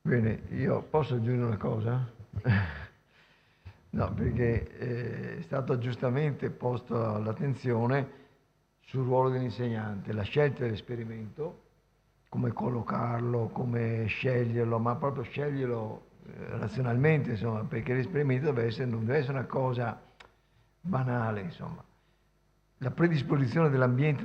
Bene, io posso aggiungere una cosa? No, perché è stato giustamente posto l'attenzione sul ruolo dell'insegnante, la scelta dell'esperimento, come collocarlo, come sceglierlo, ma proprio sceglierlo razionalmente, insomma, perché l'esperimento non deve essere una cosa banale, insomma. La predisposizione dell'ambiente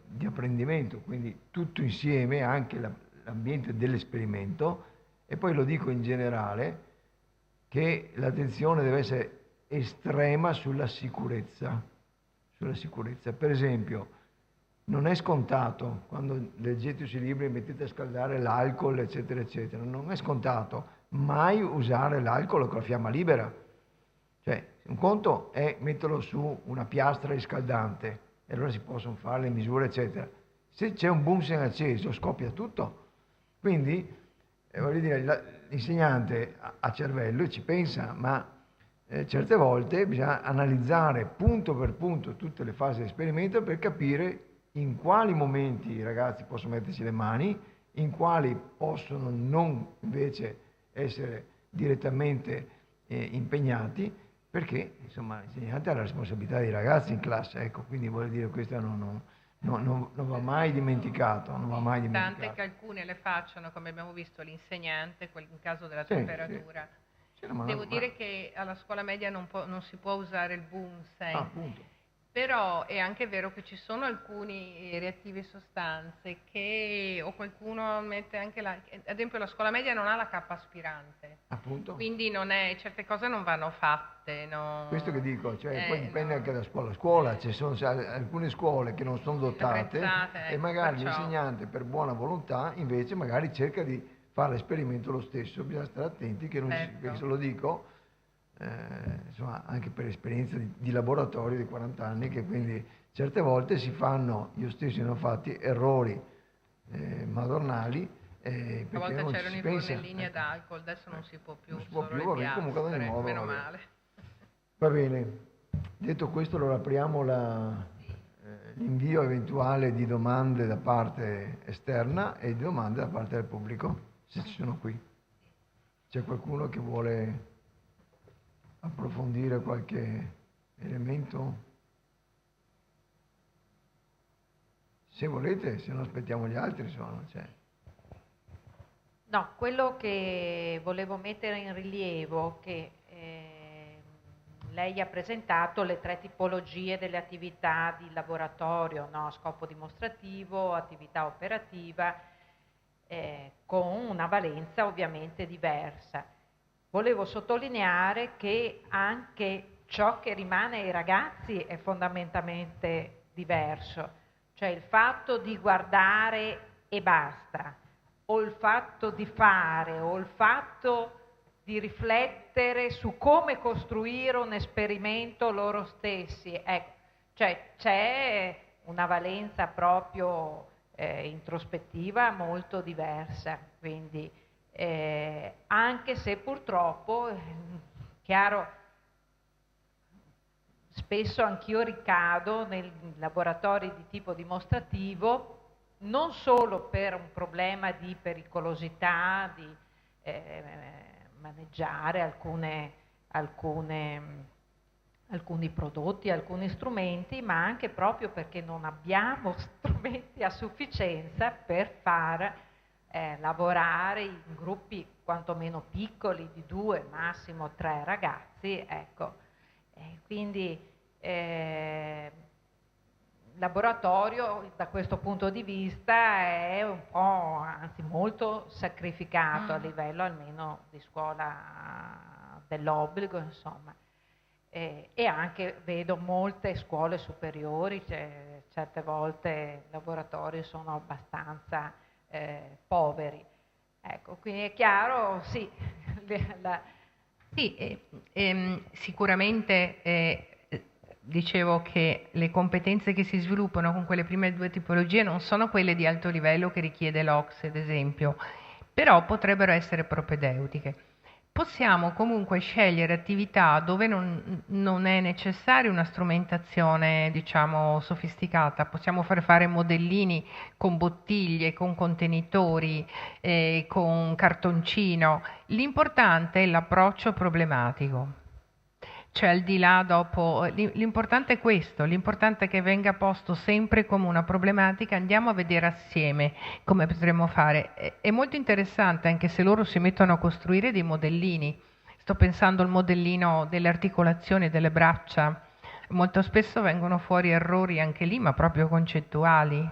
di apprendimento, quindi tutto insieme, anche l'ambiente dell'esperimento, e poi lo dico in generale, che l'attenzione deve essere estrema sulla sicurezza. Sulla sicurezza. Per esempio, non è scontato, quando leggete sui libri mettete a scaldare l'alcol, eccetera, eccetera, non è scontato mai usare l'alcol con la fiamma libera. Cioè, un conto è metterlo su una piastra riscaldante, e allora si possono fare le misure, eccetera. Se c'è un Bunsen acceso, scoppia tutto. Quindi, voglio dire, l'insegnante ha cervello e ci pensa, ma certe volte bisogna analizzare punto per punto tutte le fasi di esperimento per capire in quali momenti i ragazzi possono metterci le mani, in quali possono non invece essere direttamente impegnati, perché insomma l'insegnante ha la responsabilità dei ragazzi in classe, ecco, quindi voglio dire questo non va mai dimenticato, non va mai Tante dimenticato. che alcune le facciano, come abbiamo visto, l'insegnante, in caso della Sì, sì. temperatura. Sì, no, Devo dire che alla scuola media non si può usare il Bunsen, appunto. però è anche vero che ci sono alcuni reattivi sostanze che, o qualcuno mette anche ad esempio la scuola media non ha la cappa aspirante, Appunto. quindi certe cose non vanno fatte, Questo che dico, cioè, poi dipende anche no, da scuola a scuola, ci sono alcune scuole che non sono dotate attrezzate, e ecco, magari perciò, l'insegnante per buona volontà invece magari cerca di fare l'esperimento lo stesso, bisogna stare attenti che non ci, perché se certo. lo dico, insomma, anche per esperienza di laboratorio di 40 anni, che quindi certe volte si fanno, io stesso ne ho fatti, errori madornali Una perché volta non ci c'erano si i pensa, fornellini ad ecco. alcol, adesso non si può Non più, si può solo più, le vabbè, comunque ad ogni piastre, modo, meno vabbè. male. Va bene, detto questo allora apriamo l'invio eventuale di domande da parte esterna e di domande da parte del pubblico, se ci sono qui. C'è qualcuno che vuole approfondire qualche elemento? Se volete, se no aspettiamo gli altri, insomma, non c'è. No, quello che volevo mettere in rilievo, che lei ha presentato le tre tipologie delle attività di laboratorio, no? Scopo dimostrativo, attività operativa, con una valenza ovviamente diversa. Volevo sottolineare che anche ciò che rimane ai ragazzi è fondamentalmente diverso, cioè il fatto di guardare e basta, o il fatto di fare, o il fatto di riflettere su come costruire un esperimento loro stessi. Ecco, cioè c'è una valenza proprio introspettiva molto diversa, quindi anche se purtroppo, chiaro, spesso anch'io ricado nei laboratori di tipo dimostrativo, non solo per un problema di pericolosità, di maneggiare alcuni prodotti, alcuni strumenti, ma anche proprio perché non abbiamo strumenti a sufficienza per far lavorare in gruppi quantomeno piccoli di 2, massimo 3 ragazzi, ecco. Quindi il laboratorio da questo punto di vista è un po', anzi molto sacrificato a livello almeno di scuola dell'obbligo, insomma. E anche vedo molte scuole superiori, certe volte i laboratori sono abbastanza poveri. Ecco, quindi è chiaro, sì, la, Sì, sicuramente dicevo che le competenze che si sviluppano con quelle prime due tipologie non sono quelle di alto livello che richiede l'OCSE, ad esempio, però potrebbero essere propedeutiche. Possiamo comunque scegliere attività dove non è necessaria una strumentazione, diciamo, sofisticata. Possiamo fare modellini con bottiglie, con contenitori, con cartoncino. L'importante è l'approccio problematico. Cioè al di là dopo, l'importante è questo, l'importante è che venga posto sempre come una problematica, andiamo a vedere assieme come potremmo fare. È molto interessante anche se loro si mettono a costruire dei modellini. Sto pensando al modellino delle articolazioni delle braccia, molto spesso vengono fuori errori anche lì, ma proprio concettuali.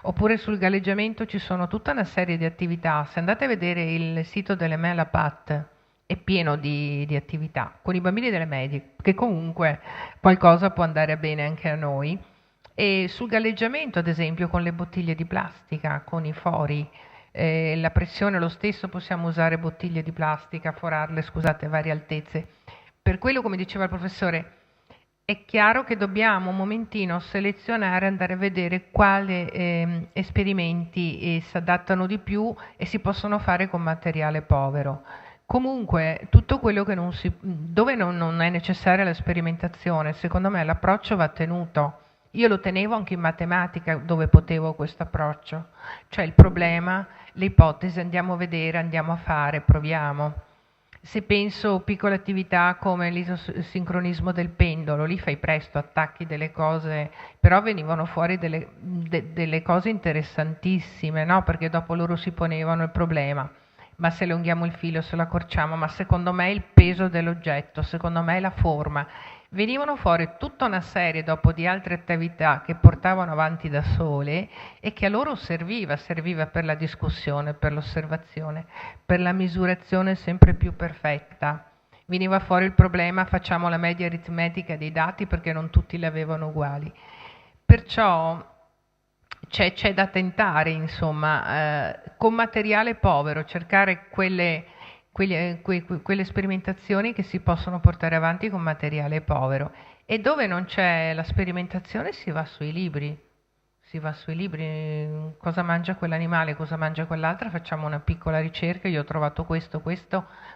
Oppure sul galleggiamento ci sono tutta una serie di attività. Se andate a vedere il sito delle Melapat, è pieno di attività con i bambini delle medie, che comunque qualcosa può andare bene anche a noi. E sul galleggiamento, ad esempio, con le bottiglie di plastica, con i fori, la pressione lo stesso, possiamo usare bottiglie di plastica, forarle, scusate, a varie altezze. Per quello, come diceva il professore, è chiaro che dobbiamo un momentino selezionare, andare a vedere quali esperimenti si adattano di più e si possono fare con materiale povero. Comunque, tutto quello che dove non è necessaria la sperimentazione, secondo me l'approccio va tenuto. Io lo tenevo anche in matematica dove potevo questo approccio. Cioè il problema, le ipotesi, andiamo a vedere, andiamo a fare, proviamo. Se penso piccole attività come l'isosincronismo del pendolo, lì fai presto, attacchi delle cose, però venivano fuori delle cose interessantissime, no? Perché dopo loro si ponevano il problema, ma se allunghiamo il filo, se lo accorciamo, ma secondo me è il peso dell'oggetto, secondo me è la forma. Venivano fuori tutta una serie dopo di altre attività che portavano avanti da sole e che a loro serviva per la discussione, per l'osservazione, per la misurazione sempre più perfetta. Veniva fuori il problema, facciamo la media aritmetica dei dati perché non tutti li avevano uguali. Perciò c'è da tentare, insomma, con materiale povero, cercare quelle sperimentazioni che si possono portare avanti con materiale povero. E dove non c'è la sperimentazione si va sui libri. Si va sui libri, cosa mangia quell'animale, cosa mangia quell'altra, facciamo una piccola ricerca, io ho trovato questo,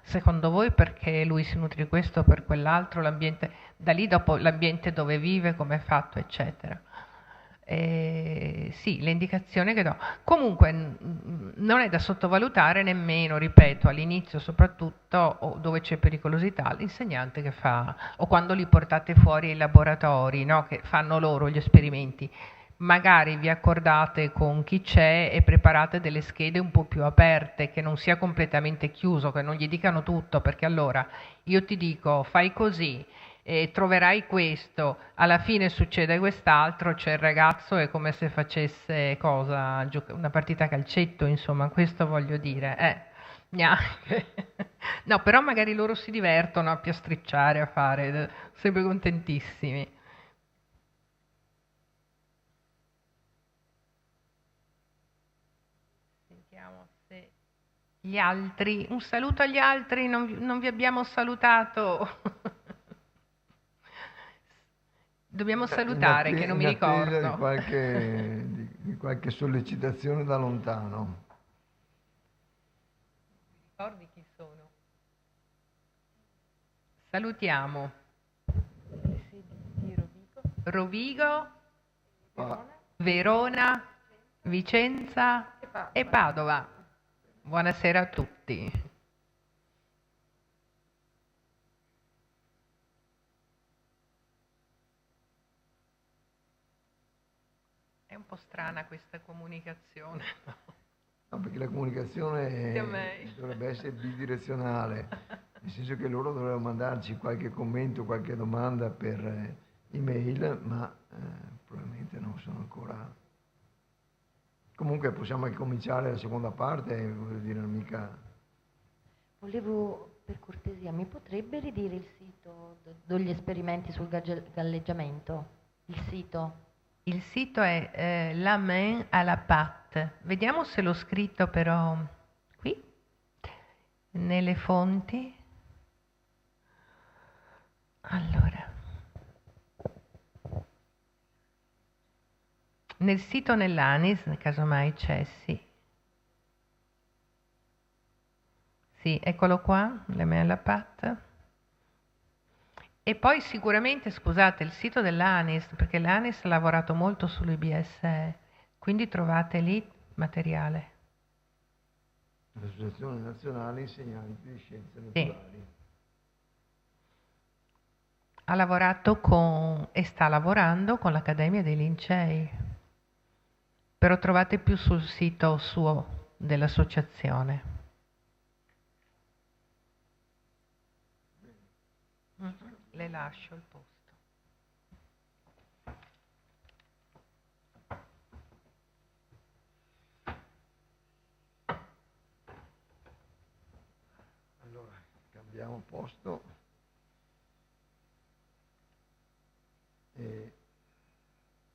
secondo voi perché lui si nutre di questo o per quell'altro, l'ambiente, da lì dopo l'ambiente dove vive, come è fatto, eccetera. Sì, le indicazioni che do. Comunque non è da sottovalutare nemmeno, ripeto, all'inizio soprattutto, o dove c'è pericolosità, l'insegnante che fa, o quando li portate fuori ai laboratori, no, che fanno loro gli esperimenti. Magari vi accordate con chi c'è e preparate delle schede un po' più aperte, che non sia completamente chiuso, che non gli dicano tutto, perché allora io ti dico fai così e troverai questo, alla fine succede quest'altro, cioè il ragazzo è come se facesse cosa, una partita a calcetto, insomma, questo voglio dire, neanche. No, però magari loro si divertono a piastricciare, a fare, sempre contentissimi. Sentiamo se gli altri, un saluto agli altri, non vi abbiamo salutato. Dobbiamo salutare, che non mi in attesa ricordo. di qualche sollecitazione da lontano. Ricordi chi sono? Salutiamo Rovigo, Verona, Vicenza e Padova. Buonasera a tutti. È un po' strana questa comunicazione. No, perché la comunicazione dovrebbe essere bidirezionale, nel senso che loro dovrebbero mandarci qualche commento, qualche domanda per email, ma probabilmente non sono ancora. Comunque possiamo anche cominciare la seconda parte, voglio dire, non mica. Volevo, per cortesia, mi potrebbe ridire il sito degli esperimenti sul galleggiamento? Il sito? Il sito è La Main à la Patte. Vediamo se l'ho scritto però qui, nelle fonti. Allora, nel sito nell'ANIS, casomai c'è, sì. Sì, eccolo qua, le mail pat. E poi sicuramente, scusate, il sito dell'ANIS, perché l'ANIS ha lavorato molto sull'IBS, quindi trovate lì materiale. l'Associazione Nazionale Insegnanti di Scienze Sì. Naturali. Ha lavorato con e sta lavorando con l'Accademia dei Lincei, però trovate più sul sito suo dell'associazione. Le lascio il posto. Allora, cambiamo posto e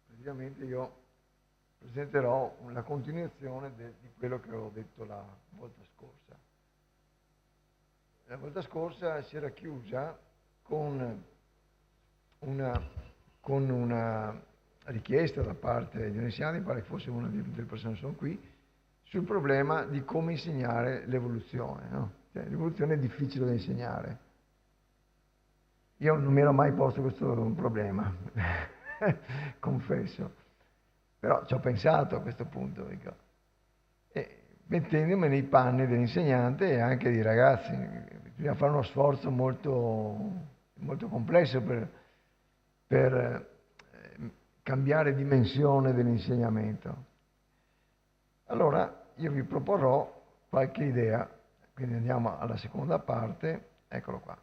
praticamente io presenterò la continuazione di quello che ho detto la volta scorsa. La volta scorsa si era chiusa con una richiesta da parte di un insegnante, mi pare che fosse una delle persone che sono qui, sul problema di come insegnare l'evoluzione. No? Cioè, l'evoluzione è difficile da insegnare. Io non mi ero mai posto questo problema, confesso, però ci ho pensato a questo punto, dico. E mettendomi nei panni dell'insegnante e anche dei ragazzi, bisogna fare uno sforzo molto complesso per cambiare dimensione dell'insegnamento. Allora io vi proporrò qualche idea, quindi andiamo alla seconda parte, eccolo qua,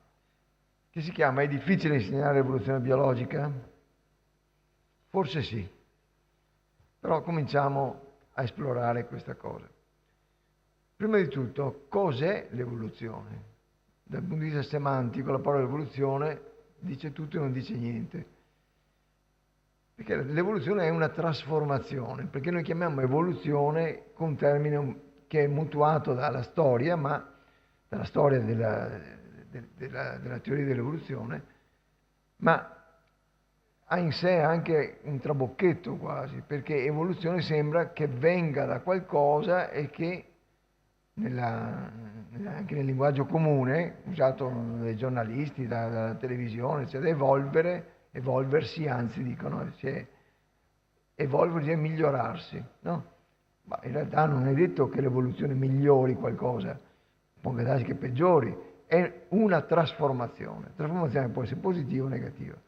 che si chiama "È difficile insegnare l'evoluzione biologica?" Forse sì, però cominciamo a esplorare questa cosa. Prima di tutto, cos'è l'evoluzione? Dal punto di vista semantico, la parola evoluzione dice tutto e non dice niente. Perché l'evoluzione è una trasformazione, perché noi chiamiamo evoluzione con un termine che è mutuato dalla storia, ma dalla storia della teoria dell'evoluzione, ma ha in sé anche un trabocchetto quasi, perché evoluzione sembra che venga da qualcosa e che anche nel linguaggio comune, usato dai giornalisti, dalla televisione, cioè da evolversi, anzi dicono, cioè, evolversi è migliorarsi, no? Ma in realtà non è detto che l'evoluzione migliori qualcosa, può darsi che peggiori, è una trasformazione. La trasformazione può essere positiva o negativa.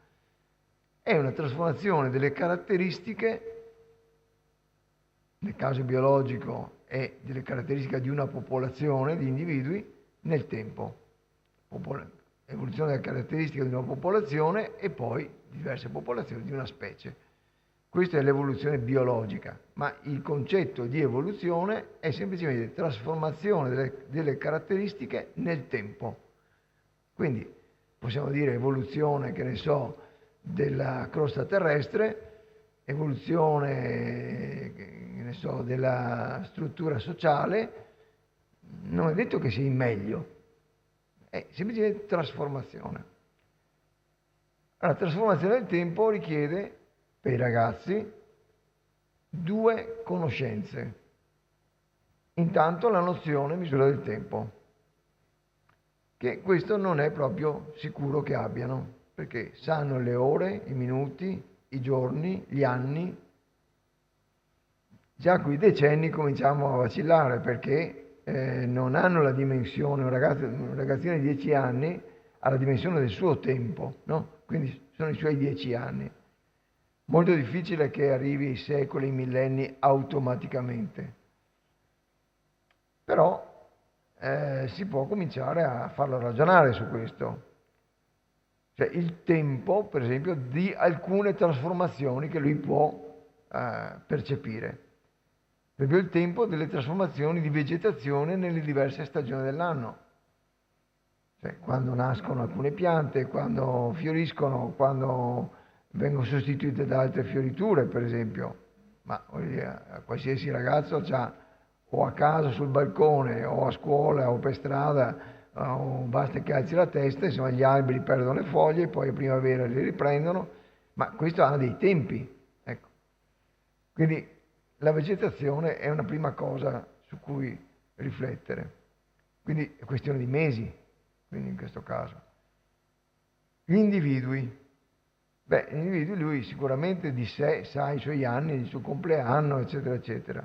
È una trasformazione delle caratteristiche, nel caso biologico è delle caratteristiche di una popolazione di individui nel tempo. Evoluzione delle caratteristiche di una popolazione e poi diverse popolazioni di una specie. Questa è l'evoluzione biologica, ma il concetto di evoluzione è semplicemente trasformazione delle caratteristiche nel tempo. Quindi possiamo dire evoluzione, che ne so, della crosta terrestre, evoluzione, che ne so, della struttura sociale, non è detto che sia in meglio, è semplicemente trasformazione. La trasformazione del tempo richiede per i ragazzi due conoscenze. Intanto la nozione misura del tempo, che questo non è proprio sicuro che abbiano, perché sanno le ore, i minuti, i giorni, gli anni. Già con i decenni cominciamo a vacillare, perché non hanno la dimensione, un ragazzino di 10 anni ha la dimensione del suo tempo, no? Quindi sono i suoi 10 anni. Molto difficile che arrivi ai secoli, ai millenni automaticamente. Però si può cominciare a farlo ragionare su questo. Cioè il tempo, per esempio, di alcune trasformazioni che lui può percepire. Per esempio il tempo delle trasformazioni di vegetazione nelle diverse stagioni dell'anno. Cioè, quando nascono alcune piante, quando fioriscono, quando vengono sostituite da altre fioriture, per esempio. Ma voglio dire, qualsiasi ragazzo ha, o a casa sul balcone, o a scuola, o per strada, o basta che alzi la testa, insomma gli alberi perdono le foglie, poi a primavera li riprendono, ma questo ha dei tempi. Ecco. Quindi la vegetazione è una prima cosa su cui riflettere. quindi è questione di mesi, quindi in questo caso. Gli individui. Beh, gli individui, lui sicuramente di sé sa i suoi anni, il suo compleanno, eccetera, eccetera.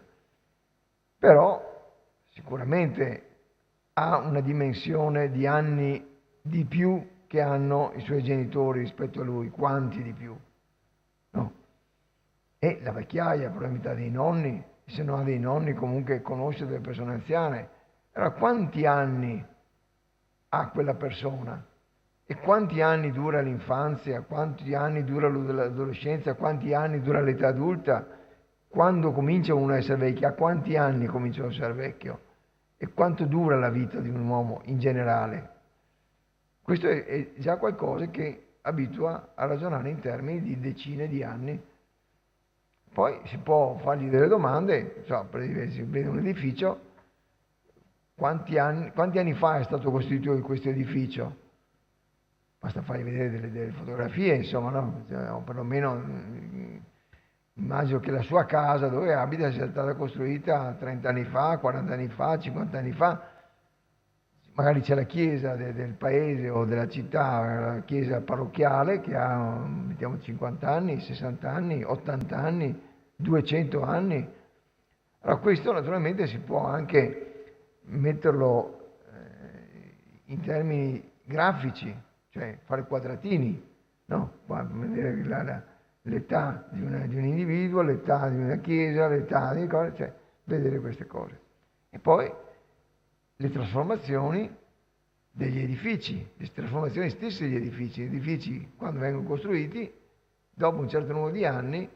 Però sicuramente ha una dimensione di anni di più che hanno i suoi genitori rispetto a lui. Quanti di più? No. E la vecchiaia, probabilmente ha dei nonni, se non ha dei nonni comunque conosce delle persone anziane. Allora quanti anni ha quella persona? E quanti anni dura l'infanzia? Quanti anni dura l'adolescenza? Quanti anni dura l'età adulta? Quando comincia uno a essere vecchio? A quanti anni comincia a essere vecchio? E quanto dura la vita di un uomo in generale? Questo è già qualcosa che abitua a ragionare in termini di decine di anni. Poi si può fargli delle domande, si vede un edificio, quanti anni fa è stato costituito questo edificio? Basta fargli vedere delle fotografie, insomma, no? O perlomeno immagino che la sua casa dove abita sia stata costruita 30 anni fa, 40 anni fa, 50 anni fa. Magari c'è la chiesa del paese o della città, la chiesa parrocchiale che ha, mettiamo, 50 anni, 60 anni, 80 anni, 200 anni. Allora questo naturalmente si può anche metterlo in termini grafici, cioè fare quadratini, no? Vedere l'età di un individuo, l'età di una chiesa, l'età di cose, cioè vedere queste cose. E poi le trasformazioni degli edifici, le trasformazioni stesse degli edifici. Gli edifici, quando vengono costruiti, dopo un certo numero di anni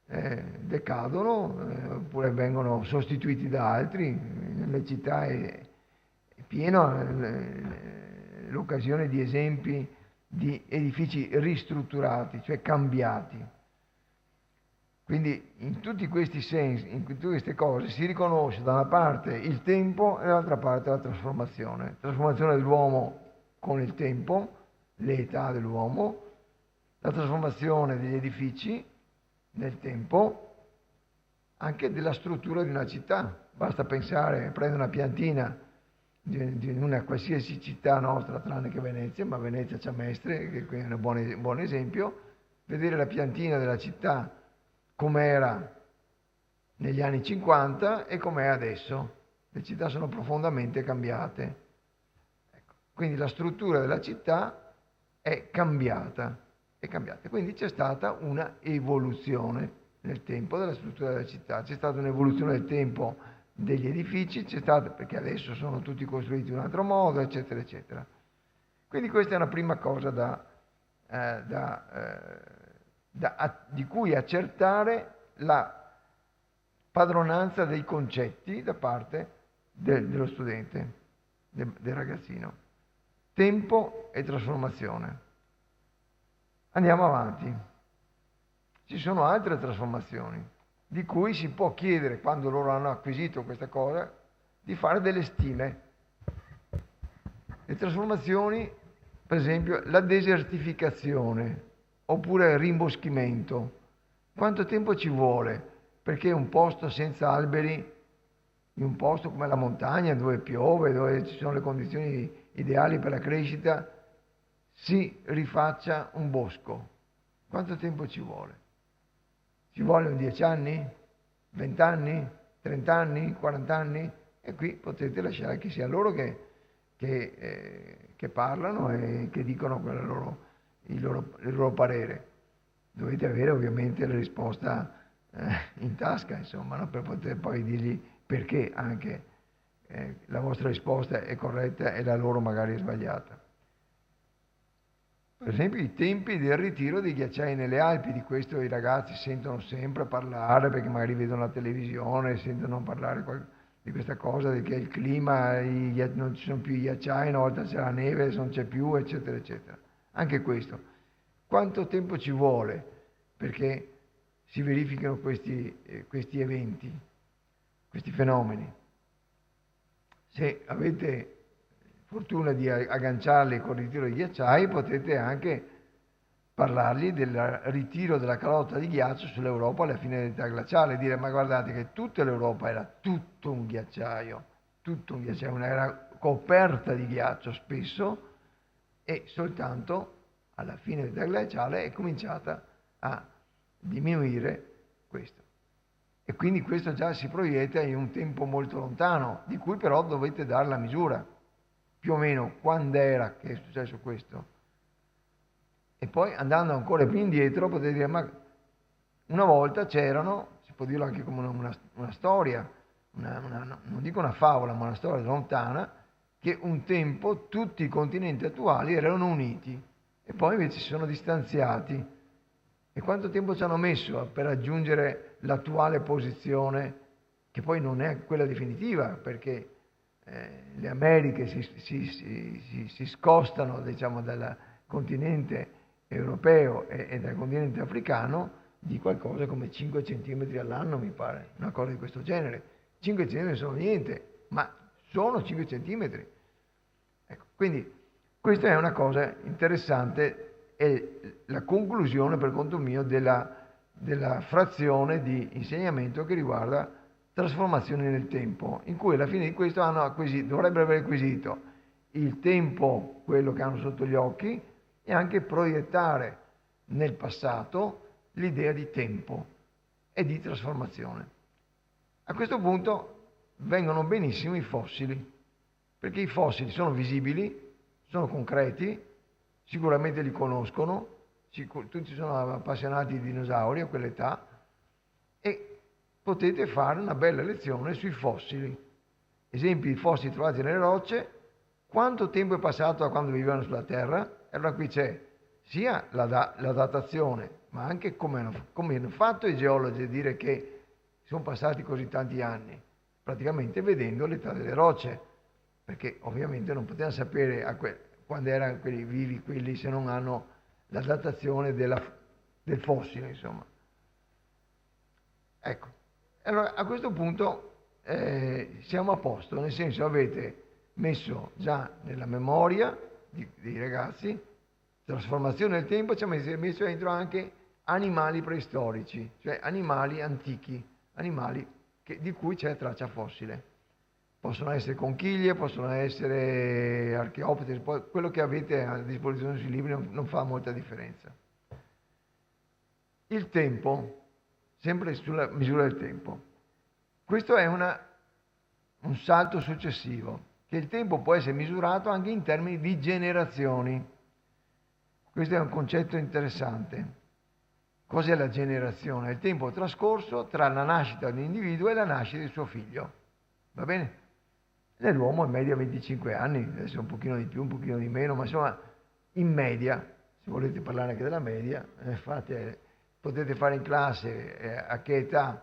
decadono oppure vengono sostituiti da altri. Nelle città è piena l'occasione di esempi di edifici ristrutturati, cioè cambiati. Quindi in tutti questi sensi, in tutte queste cose si riconosce da una parte il tempo e dall'altra parte la trasformazione. Trasformazione dell'uomo con il tempo, l'età dell'uomo, la trasformazione degli edifici nel tempo, anche della struttura di una città. Basta pensare, prendere una piantina di una qualsiasi città nostra, tranne che Venezia, ma Venezia c'ha Mestre, che è un buon esempio, vedere la piantina della città com'era negli anni 50 e com'è adesso. Le città sono profondamente cambiate. Ecco. Quindi la struttura della città è cambiata. Quindi c'è stata una evoluzione nel tempo della struttura della città. C'è stata un'evoluzione nel tempo degli edifici, c'è stata, perché adesso sono tutti costruiti in un altro modo, eccetera, eccetera. Quindi questa è una prima cosa di cui accertare la padronanza dei concetti da parte dello studente, del ragazzino. Tempo e trasformazione. Andiamo avanti. Ci sono altre trasformazioni di cui si può chiedere, quando loro hanno acquisito questa cosa, di fare delle stime. Le trasformazioni, per esempio, la desertificazione oppure il rimboschimento. Quanto tempo ci vuole perché un posto senza alberi, in un posto come la montagna dove piove, dove ci sono le condizioni ideali per la crescita, si rifaccia un bosco? Quanto tempo ci vuole? Ci vogliono 10 anni? 20 anni? 30 anni? 40 anni? E qui potete lasciare che sia loro che parlano e che dicono il loro parere. Dovete avere ovviamente la risposta in tasca, insomma, no? Per poter poi dirgli perché anche la vostra risposta è corretta e la loro magari è sbagliata. Per esempio i tempi del ritiro dei ghiacciai nelle Alpi, di questo i ragazzi sentono sempre parlare perché magari vedono la televisione, sentono parlare di questa cosa, che il clima, non ci sono più i ghiacciai, una volta c'era la neve, adesso non c'è più, eccetera, eccetera. Anche questo. Quanto tempo ci vuole perché si verificano questi eventi, questi fenomeni? Se avete fortuna di agganciarli con il ritiro dei ghiacciai, potete anche parlargli del ritiro della calotta di ghiaccio sull'Europa alla fine dell'età glaciale, dire ma guardate che tutta l'Europa era tutto un ghiacciaio, era coperta di ghiaccio spesso, e soltanto alla fine dell'età glaciale è cominciata a diminuire questo. E quindi questo già si proietta in un tempo molto lontano, di cui però dovete dare la misura, più o meno quando era che è successo questo. E poi andando ancora più indietro potete dire, ma una volta c'erano, si può dirlo anche come una storia, non dico una favola, ma una storia lontana, che un tempo tutti i continenti attuali erano uniti e poi invece si sono distanziati. E quanto tempo ci hanno messo per raggiungere l'attuale posizione, che poi non è quella definitiva, perché le Americhe si scostano, diciamo, dal continente europeo e dal continente africano di qualcosa come 5 centimetri all'anno, mi pare, una cosa di questo genere. 5 centimetri sono niente, ma sono 5 centimetri. Ecco, quindi questa è una cosa interessante, è la conclusione per conto mio della frazione di insegnamento che riguarda trasformazioni nel tempo, in cui alla fine di questo dovrebbero aver acquisito il tempo, quello che hanno sotto gli occhi, e anche proiettare nel passato l'idea di tempo e di trasformazione. A questo punto vengono benissimo i fossili, perché i fossili sono visibili, sono concreti, sicuramente li conoscono, tutti sono appassionati di dinosauri a quell'età, e potete fare una bella lezione sui fossili. Esempi di fossili trovati nelle rocce, quanto tempo è passato da quando vivevano sulla Terra. E allora qui c'è sia la datazione, ma anche come hanno fatto i geologi a dire che sono passati così tanti anni, praticamente vedendo l'età delle rocce, perché ovviamente non potevano sapere quando erano quelli vivi, quelli, se non hanno la datazione del fossile, insomma. Ecco, allora a questo punto siamo a posto, nel senso avete messo già nella memoria dei ragazzi trasformazione del tempo, ci ha messo dentro anche animali preistorici, cioè animali antichi, animali di cui c'è traccia fossile. Possono essere conchiglie, possono essere archeopteri, quello che avete a disposizione sui libri non fa molta differenza. Il tempo, sempre sulla misura del tempo. Questo è un salto successivo, che il tempo può essere misurato anche in termini di generazioni. Questo è un concetto interessante. Cos'è la generazione? È il tempo trascorso tra la nascita dell'individuo e la nascita del suo figlio. Va bene? Nell'uomo in media 25 anni, adesso un pochino di più, un pochino di meno, ma insomma in media, se volete parlare anche della media, potete fare in classe a che età,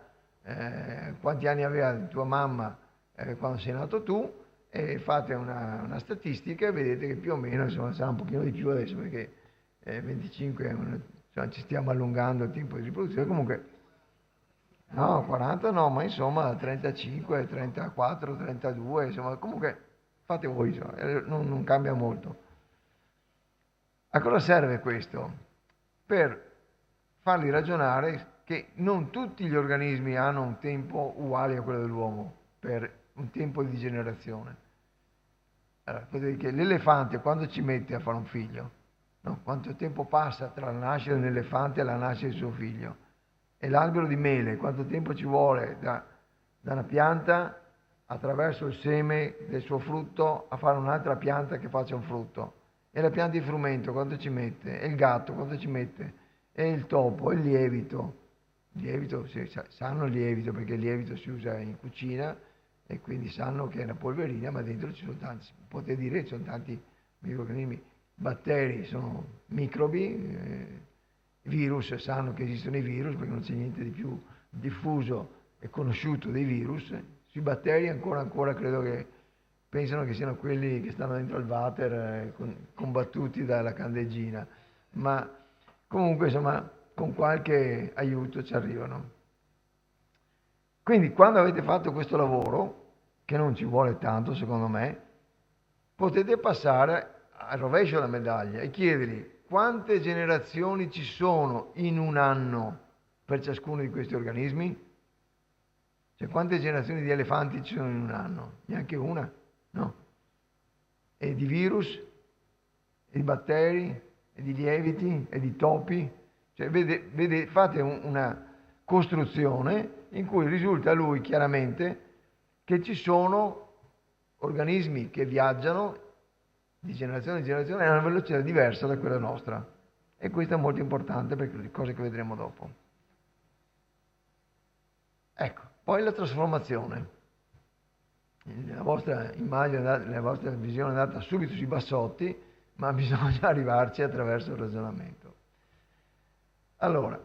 quanti anni aveva tua mamma quando sei nato tu, e fate una statistica e vedete che più o meno, insomma, sarà un pochino di più adesso perché 25 insomma, ci stiamo allungando il tempo di riproduzione, comunque no, 40 no, ma insomma 35, 34, 32, insomma, comunque fate voi, insomma, non cambia molto. A cosa serve questo? Per farli ragionare che non tutti gli organismi hanno un tempo uguale a quello dell'uomo, per un tempo di generazione. Allora, potete dire che l'elefante quando ci mette a fare un figlio? No? Quanto tempo passa tra la nascita dell'elefante e la nascita del suo figlio? E l'albero di mele, quanto tempo ci vuole da una pianta attraverso il seme del suo frutto a fare un'altra pianta che faccia un frutto? E la pianta di frumento quanto ci mette? E il gatto quanto ci mette? E il topo, e il lievito. Lievito, sanno il lievito perché il lievito si usa in cucina e quindi sanno che è una polverina, ma dentro ci sono tanti, potete dire, ci sono tanti microrganismi. Batteri sono microbi, virus, sanno che esistono i virus perché non c'è niente di più diffuso e conosciuto dei virus. Sui batteri ancora credo che pensano che siano quelli che stanno dentro al water combattuti dalla candeggina, ma comunque insomma con qualche aiuto ci arrivano. Quindi quando avete fatto questo lavoro, che non ci vuole tanto secondo me, potete passare al rovescio della medaglia e chiedergli quante generazioni ci sono in un anno per ciascuno di questi organismi? Cioè quante generazioni di elefanti ci sono in un anno? Neanche una? No. e di virus, e di batteri, e di lieviti, e di topi. Cioè, fate una costruzione in cui risulta a lui chiaramente che ci sono organismi che viaggiano di generazione in generazione a una velocità diversa da quella nostra. E questo è molto importante per le cose che vedremo dopo. Ecco, poi la trasformazione. La vostra immagine, la vostra visione è andata subito sui bassotti, ma bisogna arrivarci attraverso il ragionamento. Allora,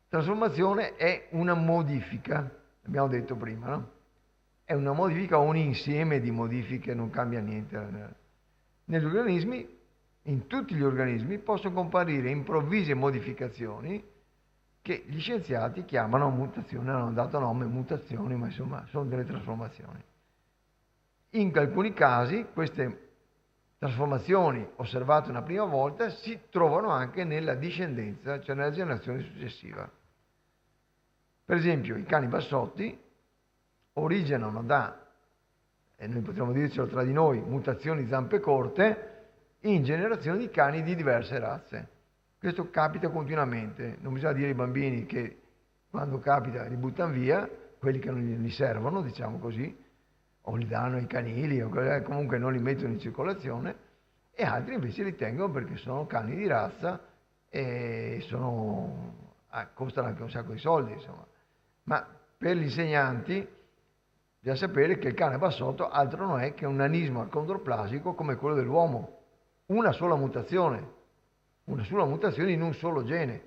trasformazione è una modifica, abbiamo detto prima, no? È una modifica o un insieme di modifiche, non cambia niente. Negli organismi, in tutti gli organismi, possono comparire improvvise modificazioni che gli scienziati chiamano mutazioni, hanno dato nome mutazioni, ma insomma sono delle trasformazioni. In alcuni casi queste trasformazioni osservate una prima volta si trovano anche nella discendenza, cioè nella generazione successiva. Per esempio i cani bassotti originano da, e noi potremmo dircelo tra di noi, mutazioni zampe corte in generazioni di cani di diverse razze. Questo capita continuamente, non bisogna dire ai bambini che quando capita li buttano via, quelli che non gli servono, diciamo così, o li danno ai canili, o comunque non li mettono in circolazione, e altri invece li tengono perché sono cani di razza e costano anche un sacco di soldi, insomma. Ma per gli insegnanti bisogna sapere che il cane bassotto altro non è che un nanismo acondroplasico come quello dell'uomo, una sola mutazione in un solo gene.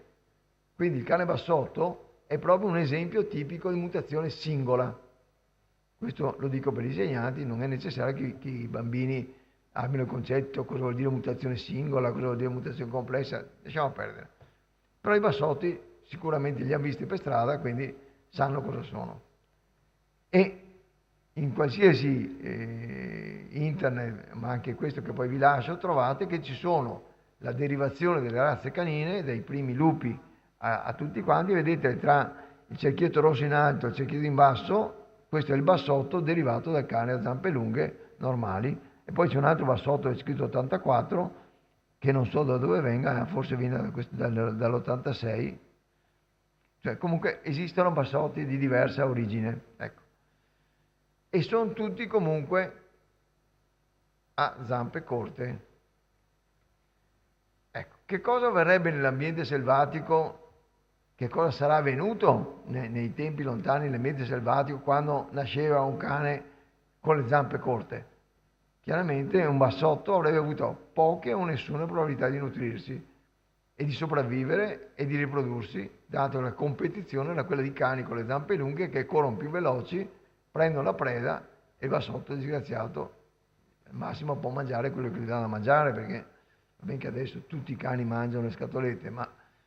Quindi il cane bassotto è proprio un esempio tipico di mutazione singola. Questo lo dico per gli insegnanti, non è necessario che i bambini abbiano il concetto cosa vuol dire mutazione singola, cosa vuol dire mutazione complessa, lasciamo perdere. Però i bassotti sicuramente li hanno visti per strada, quindi sanno cosa sono. E in qualsiasi internet, ma anche questo che poi vi lascio, trovate che ci sono la derivazione delle razze canine, dai primi lupi a tutti quanti, vedete tra il cerchietto rosso in alto e il cerchietto in basso, questo è il bassotto derivato dal cane a zampe lunghe normali, e poi c'è un altro bassotto che è scritto 84, che non so da dove venga, forse viene dall'86, cioè comunque esistono bassotti di diversa origine, ecco. E sono tutti comunque a zampe corte. Ecco, che cosa avverrebbe nell'ambiente selvatico? Che cosa sarà avvenuto nei tempi lontani nell'ambiente selvatico quando nasceva un cane con le zampe corte? Chiaramente un bassotto avrebbe avuto poche o nessuna probabilità di nutrirsi e di sopravvivere e di riprodursi, dato che la competizione era quella di cani con le zampe lunghe che corrono più veloci, prendono la preda e il bassotto disgraziato al massimo può mangiare quello che gli danno da mangiare, perché benché adesso tutti i cani mangiano le scatolette, ma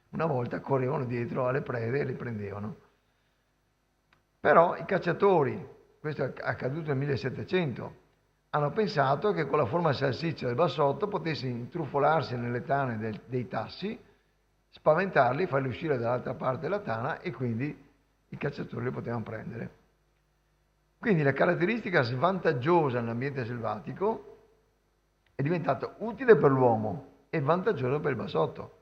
una volta correvano dietro alle prede e le prendevano. Però i cacciatori, questo è accaduto nel 1700, hanno pensato che con la forma salsiccia del bassotto potesse intrufolarsi nelle tane dei tassi, spaventarli, farli uscire dall'altra parte della tana e quindi i cacciatori li potevano prendere. Quindi la caratteristica svantaggiosa nell'ambiente selvatico è diventata utile per l'uomo e vantaggiosa per il bassotto,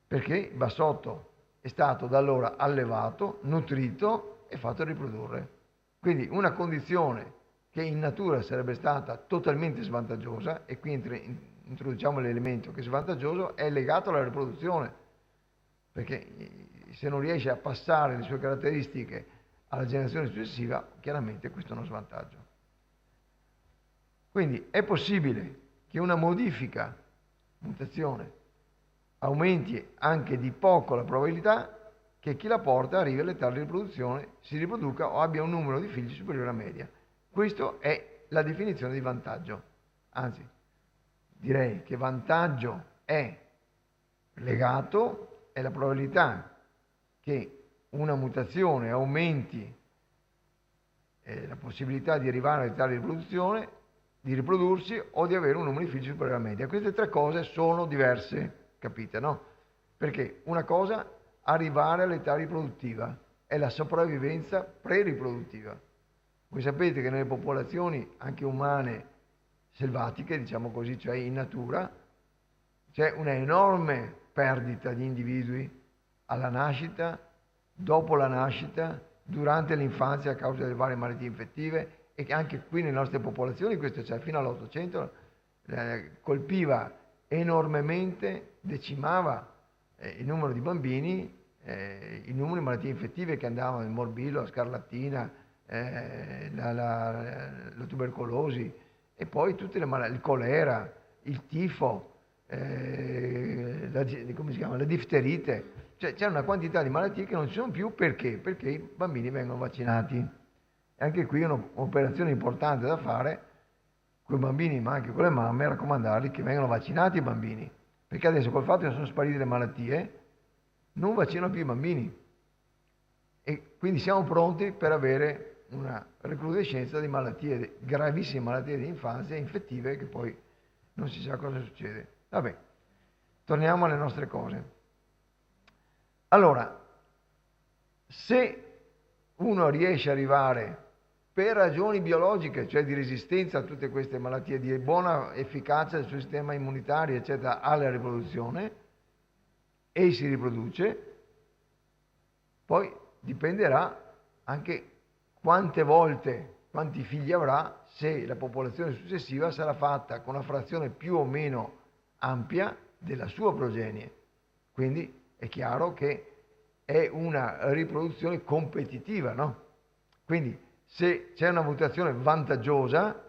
perché il bassotto è stato da allora allevato, nutrito e fatto riprodurre. Quindi una condizione che in natura sarebbe stata totalmente svantaggiosa, e qui introduciamo l'elemento che è svantaggioso, è legato alla riproduzione, perché se non riesce a passare le sue caratteristiche alla generazione successiva, chiaramente questo è uno svantaggio. Quindi è possibile che una mutazione, aumenti anche di poco la probabilità che chi la porta arrivi all'età di riproduzione, si riproduca o abbia un numero di figli superiore alla media. Questa è la definizione di vantaggio. Anzi, direi che vantaggio è legato, è la probabilità che una mutazione aumenti la possibilità di arrivare all'età di riproduzione, di riprodursi o di avere un numero di figli superiore alla media. Queste tre cose sono diverse, capite, no? Perché una cosa, arrivare all'età riproduttiva, è la sopravvivenza pre-riproduttiva. Voi sapete che nelle popolazioni anche umane selvatiche, diciamo così, cioè in natura, c'è una enorme perdita di individui alla nascita, dopo la nascita, durante l'infanzia a causa delle varie malattie infettive, e che anche qui nelle nostre popolazioni, questo c'è fino all'800, colpiva enormemente, decimava il numero di bambini, il numero di malattie infettive che andavano, il morbillo, la scarlattina, la tubercolosi, e poi tutte le malattie, il colera, il tifo, come si chiama? La difterite. Cioè c'è una quantità di malattie che non ci sono più, perché? Perché i bambini vengono vaccinati. E anche qui è un'operazione importante da fare con i bambini, ma anche con le mamme, raccomandargli che vengano vaccinati i bambini, perché adesso col fatto che sono sparite le malattie non vaccinano più i bambini, e quindi siamo pronti per avere una recrudescenza di malattie, gravissime malattie di infanzia infettive, che poi non si sa cosa succede. Vabbè, torniamo alle nostre cose. Allora, se uno riesce ad arrivare per ragioni biologiche, cioè di resistenza a tutte queste malattie, di buona efficacia del suo sistema immunitario, eccetera, alla riproduzione, e si riproduce, poi dipenderà anche quante volte, quanti figli avrà, se la popolazione successiva sarà fatta con una frazione più o meno ampia della sua progenie. Quindi è chiaro che è una riproduzione competitiva, no? Quindi se c'è una mutazione vantaggiosa,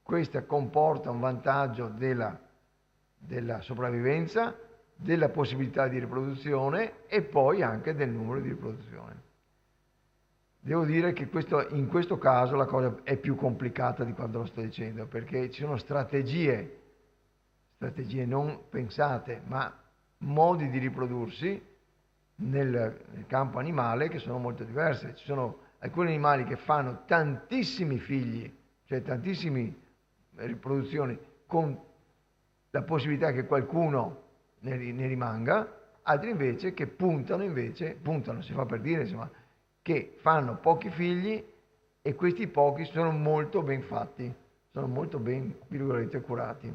questa comporta un vantaggio della sopravvivenza, della possibilità di riproduzione e poi anche del numero di riproduzione. Devo dire che in questo caso la cosa è più complicata di quanto lo sto dicendo, perché ci sono strategie non pensate, ma modi di riprodursi nel campo animale che sono molto diverse. Ci sono alcuni animali che fanno tantissimi figli, cioè tantissime riproduzioni, con la possibilità che qualcuno ne rimanga, altri invece che puntano, si fa per dire, insomma, che fanno pochi figli, e questi pochi sono molto ben fatti, sono molto ben, virgolette, curati.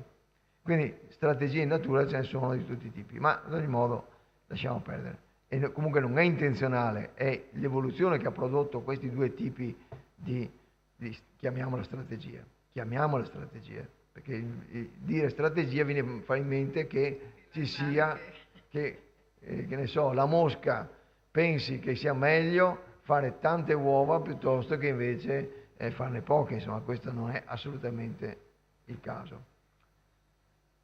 Quindi strategie in natura ce ne sono di tutti i tipi, ma ad ogni modo lasciamo perdere. E comunque non è intenzionale, è l'evoluzione che ha prodotto questi due tipi di chiamiamola strategia, perché dire strategia viene fa in mente che ci sia, che ne so, la mosca pensi che sia meglio fare tante uova piuttosto che invece farne poche, insomma questo non è assolutamente il caso.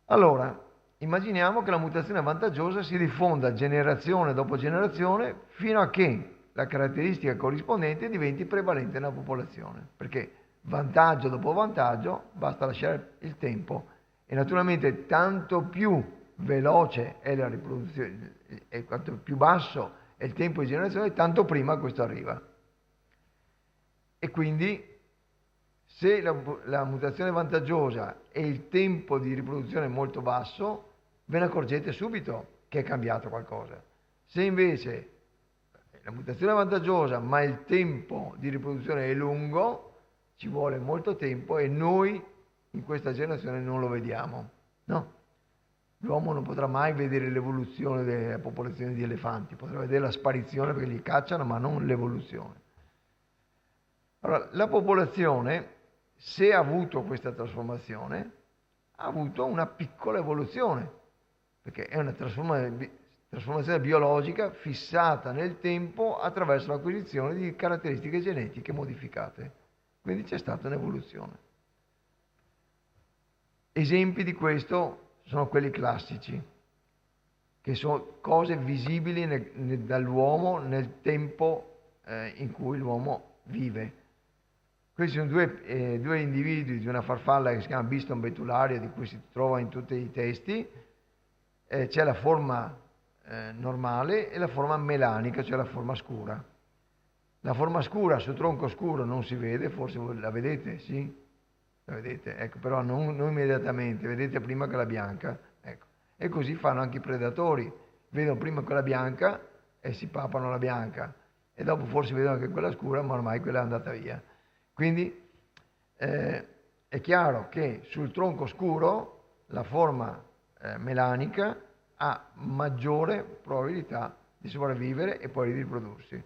Allora, immaginiamo che la mutazione vantaggiosa si diffonda generazione dopo generazione fino a che la caratteristica corrispondente diventi prevalente nella popolazione, perché vantaggio dopo vantaggio basta lasciare il tempo, e naturalmente tanto più veloce è la riproduzione e quanto più basso è il tempo di generazione, tanto prima questo arriva. E quindi se la mutazione è vantaggiosa e il tempo di riproduzione è molto basso, ve ne accorgete subito che è cambiato qualcosa. Se invece la mutazione è vantaggiosa ma il tempo di riproduzione è lungo, ci vuole molto tempo, e noi in questa generazione non lo vediamo, no? L'uomo non potrà mai vedere l'evoluzione delle popolazioni di elefanti, potrà vedere la sparizione perché li cacciano, ma non l'evoluzione. Allora, la popolazione, se ha avuto questa trasformazione, ha avuto una piccola evoluzione, perché è una trasformazione biologica fissata nel tempo attraverso l'acquisizione di caratteristiche genetiche modificate. Quindi c'è stata un'evoluzione. Esempi di questo sono quelli classici, che sono cose visibili dall'uomo nel tempo in cui l'uomo vive. Questi sono due individui di una farfalla che si chiama Biston betularia, di cui si trova in tutti i testi. C'è la forma normale e la forma melanica, cioè la forma scura. La forma scura sul tronco scuro non si vede, forse voi la vedete, sì? La vedete? Ecco, però non immediatamente, vedete prima quella bianca. Ecco. E così fanno anche i predatori, vedono prima quella bianca e si papano la bianca, e dopo forse vedono anche quella scura, ma ormai quella è andata via. Quindi è chiaro che sul tronco scuro la forma melanica ha maggiore probabilità di sopravvivere e poi di riprodursi.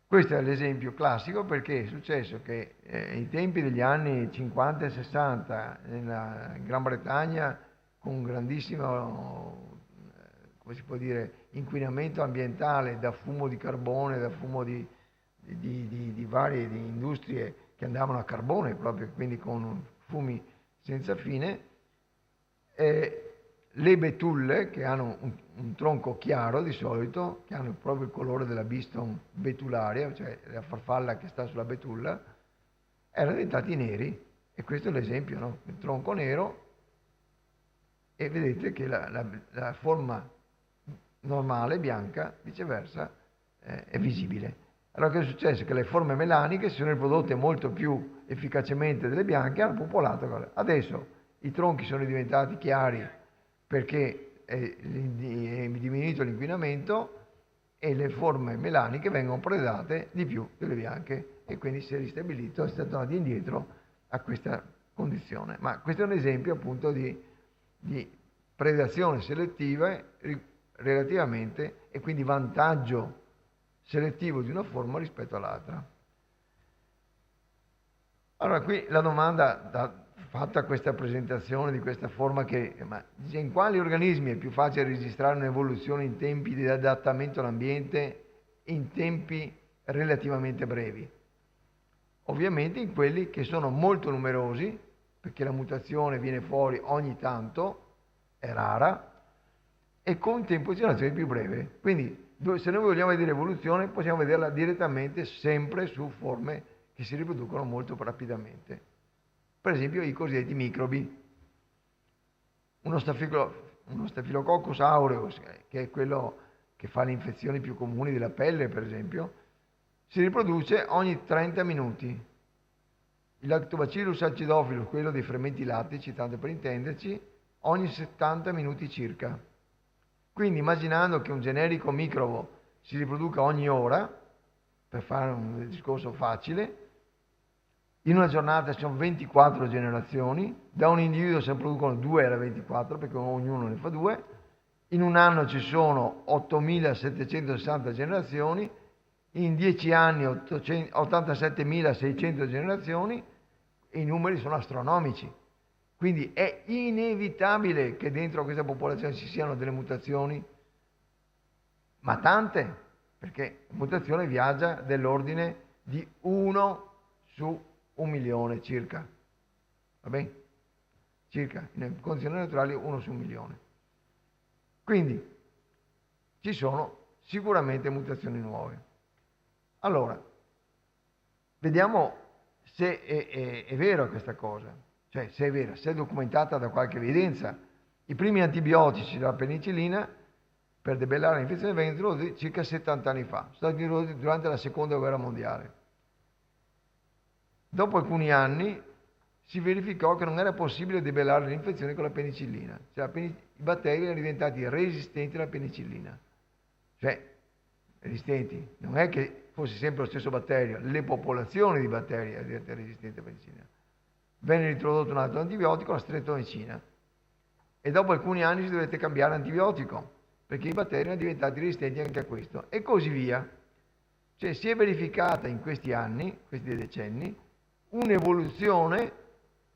Questo è l'esempio classico perché è successo che ai tempi degli anni 50 e 60 nella Gran Bretagna, con un grandissimo, come si può dire, inquinamento ambientale da fumo di carbone, da fumo di varie di industrie che andavano a carbone proprio, quindi con fumi senza fine, le betulle, che hanno un tronco chiaro di solito, che hanno proprio il colore della Beeston betularia, cioè la farfalla che sta sulla betulla, erano diventati neri. E questo è l'esempio, no? Il tronco nero, e vedete che la forma normale, bianca, viceversa, è visibile. Allora cosa è successo? Che le forme melaniche si sono riprodotte molto più efficacemente delle bianche e hanno popolato. Adesso i tronchi sono diventati chiari perché è diminuito l'inquinamento e le forme melaniche vengono predate di più delle bianche e quindi si è ristabilito, si è tornati indietro a questa condizione. Ma questo è un esempio appunto di predazione selettiva relativamente, e quindi vantaggio selettivo di una forma rispetto all'altra. Allora qui la domanda fatta questa presentazione di questa forma ma in quali organismi è più facile registrare un'evoluzione in tempi di adattamento all'ambiente in tempi relativamente brevi? Ovviamente in quelli che sono molto numerosi, perché la mutazione viene fuori ogni tanto, è rara, e con tempo di generazione più breve. Quindi se noi vogliamo vedere evoluzione possiamo vederla direttamente sempre su forme che si riproducono molto rapidamente. Per esempio i cosiddetti microbi. Uno Staphylococcus aureus, che è quello che fa le infezioni più comuni della pelle, per esempio, si riproduce ogni 30 minuti. Il Lactobacillus acidophilus, quello dei fermenti lattici, tanto per intenderci, ogni 70 minuti circa. Quindi immaginando che un generico microbo si riproduca ogni ora, per fare un discorso facile, in una giornata ci sono 24 generazioni, da un individuo se ne producono 2 alla 24 perché ognuno ne fa 2, in un anno ci sono 8.760 generazioni, in 10 anni 87.600 generazioni, e i numeri sono astronomici. Quindi è inevitabile che dentro questa popolazione ci siano delle mutazioni, ma tante, perché la mutazione viaggia dell'ordine di 1 su 1 milione circa, va bene? Circa, in condizioni naturali 1 su 1 milione. Quindi ci sono sicuramente mutazioni nuove. Allora, vediamo se è vero questa cosa, cioè se è vera, se è documentata da qualche evidenza. I primi antibiotici della penicillina per debellare l'infezione vengono introdotti circa 70 anni fa, sono stati introdotti durante la seconda guerra mondiale. Dopo alcuni anni si verificò che non era possibile debellare l'infezione con la penicillina, cioè i batteri erano diventati resistenti alla penicillina, cioè resistenti, non è che fosse sempre lo stesso batterio, le popolazioni di batteri erano diventate resistenti alla penicillina. Venne introdotto un altro antibiotico, la streptomicina, e dopo alcuni anni si dovette cambiare antibiotico, perché i batteri erano diventati resistenti anche a questo, e così via. Cioè si è verificata in questi anni, questi decenni, un'evoluzione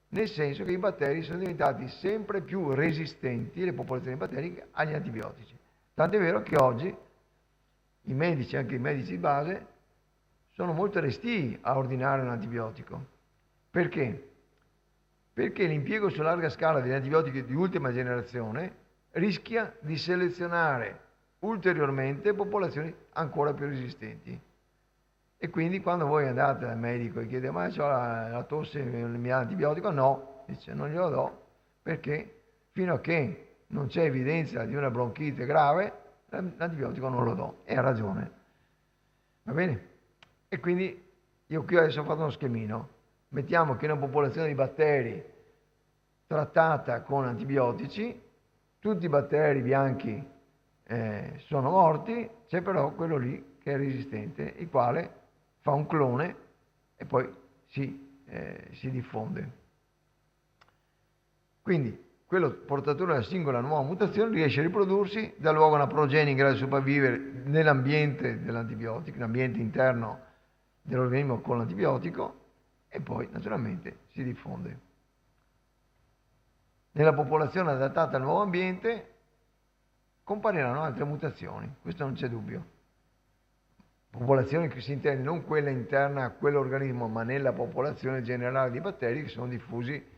nel senso che i batteri sono diventati sempre più resistenti, le popolazioni batteriche, agli antibiotici. Tant'è vero che oggi i medici, anche i medici di base, sono molto restii a ordinare un antibiotico. Perché? Perché l'impiego su larga scala degli antibiotici di ultima generazione rischia di selezionare ulteriormente popolazioni ancora più resistenti. E quindi quando voi andate dal medico e chiedete ma ho la tosse, mi dà l'antibiotico? No, dice non glielo do perché fino a che non c'è evidenza di una bronchite grave l'antibiotico non lo do, e ha ragione. Va bene? E quindi io qui adesso ho fatto uno schemino. Mettiamo che una popolazione di batteri trattata con antibiotici, tutti i batteri bianchi sono morti, c'è però quello lì che è resistente, il quale fa un clone e poi si diffonde. Quindi quello portatore della singola nuova mutazione riesce a riprodursi, dà luogo a una progenie in grado di sopravvivere nell'ambiente dell'antibiotico, nell'ambiente interno dell'organismo con l'antibiotico, e poi naturalmente si diffonde. Nella popolazione adattata al nuovo ambiente compariranno altre mutazioni, questo non c'è dubbio. Popolazione che si intende non quella interna a quell'organismo, ma nella popolazione generale di batteri che sono diffusi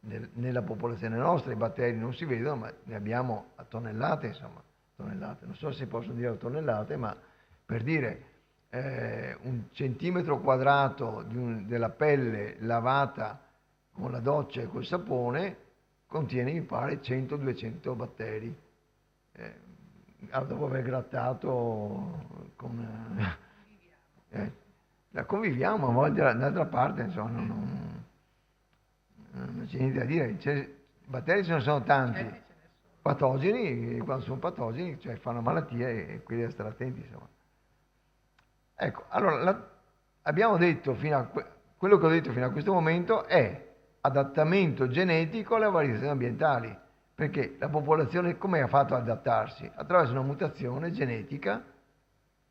nella popolazione nostra. I batteri non si vedono, ma ne abbiamo a tonnellate, insomma, tonnellate. Non so se possono dire a tonnellate, ma per dire un centimetro quadrato della pelle lavata con la doccia e col sapone contiene, mi pare, 100-200 batteri. Dopo aver grattato conviviamo, a volte dall'altra parte, insomma, non c'è niente da dire. Batteri ce ne sono tanti, patogeni, quando sono patogeni, cioè fanno malattie, e quindi devi stare attenti, insomma. Ecco, allora abbiamo detto quello che ho detto fino a questo momento è adattamento genetico alle variazioni ambientali. Perché la popolazione come ha fatto ad adattarsi? Attraverso una mutazione genetica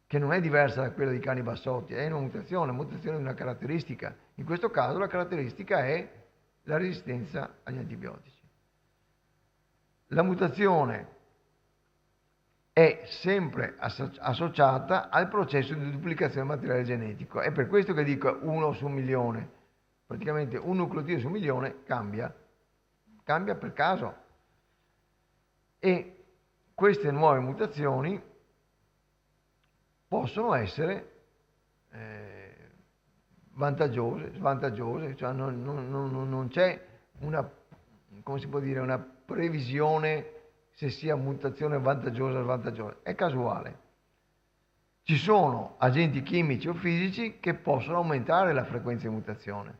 che non è diversa da quella di cani bassotti, è una mutazione di una caratteristica. In questo caso la caratteristica è la resistenza agli antibiotici. La mutazione è sempre associata al processo di duplicazione del materiale genetico. È per questo che dico 1 su 1.000.000. Praticamente un nucleotido su 1.000.000 cambia per caso. E queste nuove mutazioni possono essere vantaggiose, svantaggiose, cioè non c'è una, come si può dire, una previsione se sia mutazione vantaggiosa o svantaggiosa, è casuale. Ci sono agenti chimici o fisici che possono aumentare la frequenza di mutazione,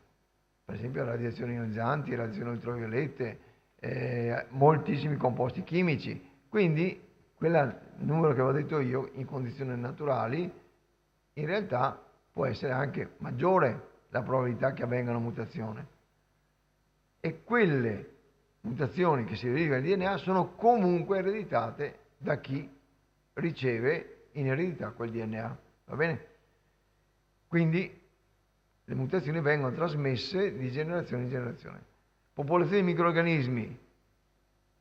per esempio radiazioni ionizzanti, radiazioni ultraviolette, moltissimi composti chimici. Quindi quel numero che avevo detto io in condizioni naturali, in realtà può essere anche maggiore la probabilità che avvenga una mutazione. E quelle mutazioni che si derivano dal DNA sono comunque ereditate da chi riceve in eredità quel DNA. Va bene? Quindi le mutazioni vengono trasmesse di generazione in generazione. Popolazioni di microrganismi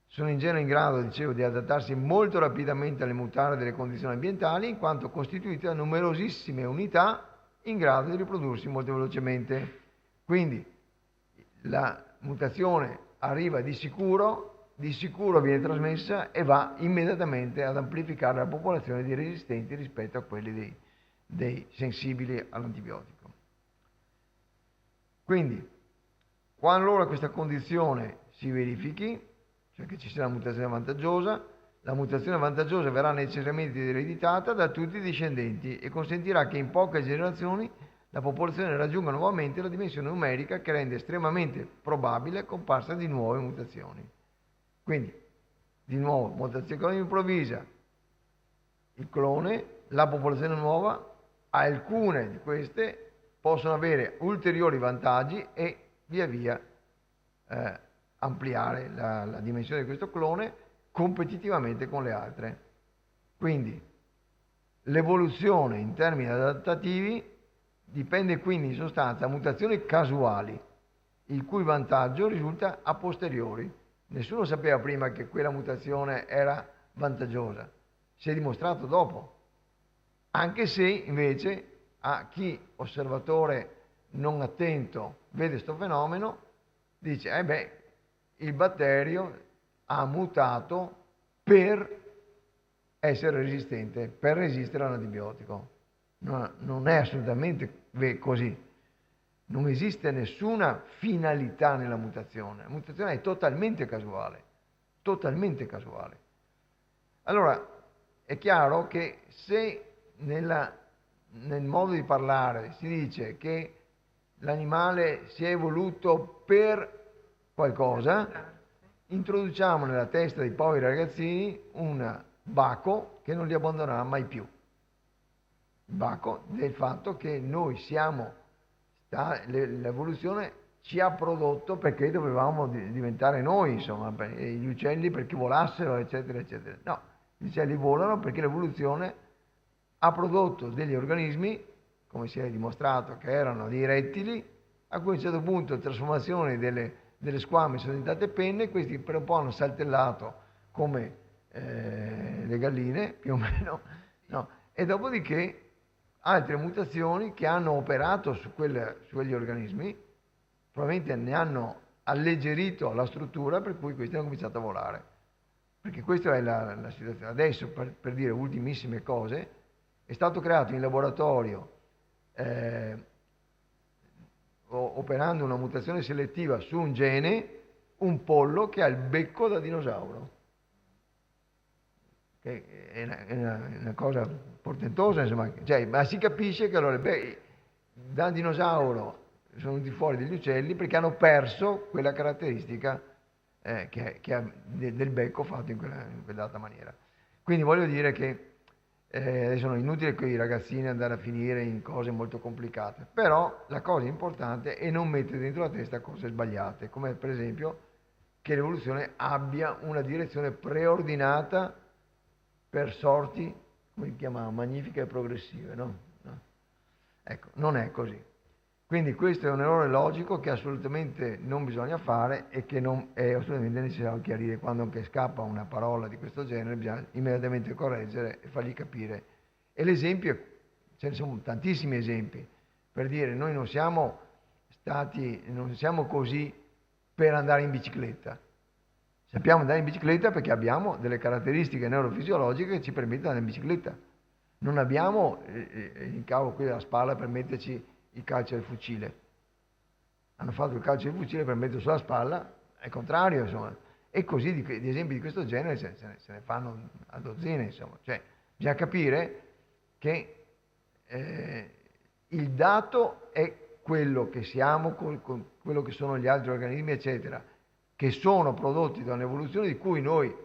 sono in genere in grado, dicevo, di adattarsi molto rapidamente alle mutare delle condizioni ambientali, in quanto costituite da numerosissime unità in grado di riprodursi molto velocemente. Quindi la mutazione arriva di sicuro viene trasmessa e va immediatamente ad amplificare la popolazione di resistenti rispetto a quelli dei sensibili all'antibiotico. Quindi, qualora questa condizione si verifichi, cioè che ci sia una mutazione vantaggiosa, la mutazione vantaggiosa verrà necessariamente ereditata da tutti i discendenti e consentirà che in poche generazioni la popolazione raggiunga nuovamente la dimensione numerica che rende estremamente probabile la comparsa di nuove mutazioni. Quindi, di nuovo, mutazione improvvisa, il clone, la popolazione nuova, alcune di queste possono avere ulteriori vantaggi e via via ampliare la dimensione di questo clone competitivamente con le altre. Quindi l'evoluzione in termini adattativi dipende quindi in sostanza da mutazioni casuali, il cui vantaggio risulta a posteriori. Nessuno sapeva prima che quella mutazione era vantaggiosa, si è dimostrato dopo, anche se invece a chi osservatore non attento vede questo fenomeno, dice il batterio ha mutato per essere resistente, per resistere all'antibiotico. No, non è assolutamente così. Non esiste nessuna finalità nella mutazione. La mutazione è totalmente casuale. Totalmente casuale. Allora, è chiaro che se nel modo di parlare si dice che l'animale si è evoluto per qualcosa, introduciamo nella testa dei poveri ragazzini un baco che non li abbandonerà mai più. Il baco del fatto che noi siamo, l'evoluzione ci ha prodotto perché dovevamo diventare noi, insomma, gli uccelli perché volassero, eccetera, eccetera. No, gli uccelli volano perché l'evoluzione ha prodotto degli organismi, come si è dimostrato, che erano dei rettili, a cui a un certo punto la trasformazione delle squame sono diventate penne, questi per un po' hanno saltellato come le galline, più o meno, no? E dopodiché altre mutazioni che hanno operato su quegli organismi, probabilmente ne hanno alleggerito la struttura, per cui questi hanno cominciato a volare. Perché questa è la situazione. Adesso, per dire ultimissime cose, è stato creato in laboratorio, operando una mutazione selettiva su un gene, un pollo che ha il becco da dinosauro. Che è una cosa portentosa, insomma. Cioè, ma si capisce che allora da dinosauro sono venuti fuori degli uccelli perché hanno perso quella caratteristica del becco fatto in quell'altra maniera. Quindi voglio dire che adesso è inutile con i ragazzini andare a finire in cose molto complicate, però la cosa importante è non mettere dentro la testa cose sbagliate, come per esempio che l'evoluzione abbia una direzione preordinata per sorti, come chiamiamo, magnifiche e progressive, no? Ecco, non è così. Quindi questo è un errore logico che assolutamente non bisogna fare e che non è assolutamente necessario chiarire. Quando anche scappa una parola di questo genere bisogna immediatamente correggere e fargli capire. E l'esempio, ce ne sono tantissimi esempi, per dire noi non siamo così per andare in bicicletta. Sappiamo andare in bicicletta perché abbiamo delle caratteristiche neurofisiologiche che ci permettono di andare in bicicletta. Non abbiamo il cavo qui della spalla per metterci il calcio del fucile. Hanno fatto il calcio del fucile per mettere sulla spalla, è il contrario, insomma. E così di esempi di questo genere se ne fanno a dozzine, insomma. Cioè, bisogna capire che il dato è quello che siamo, con quello che sono gli altri organismi, eccetera, che sono prodotti da un'evoluzione di cui noi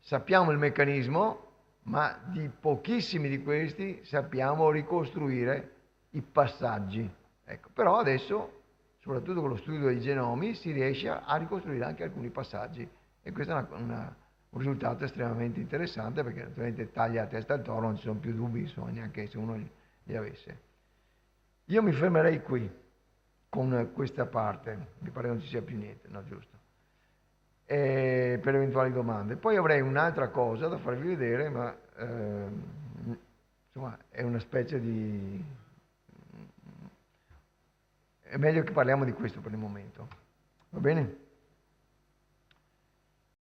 sappiamo il meccanismo, ma di pochissimi di questi sappiamo ricostruire i passaggi. Ecco, però adesso, soprattutto con lo studio dei genomi, si riesce a ricostruire anche alcuni passaggi e questo è un risultato estremamente interessante perché naturalmente taglia a testa al toro, non ci sono più dubbi, insomma, neanche se uno li avesse. Io mi fermerei qui con questa parte, mi pare non ci sia più niente, no, giusto? Per eventuali domande. Poi avrei un'altra cosa da farvi vedere, ma insomma è una specie di... È meglio che parliamo di questo per il momento. Va bene?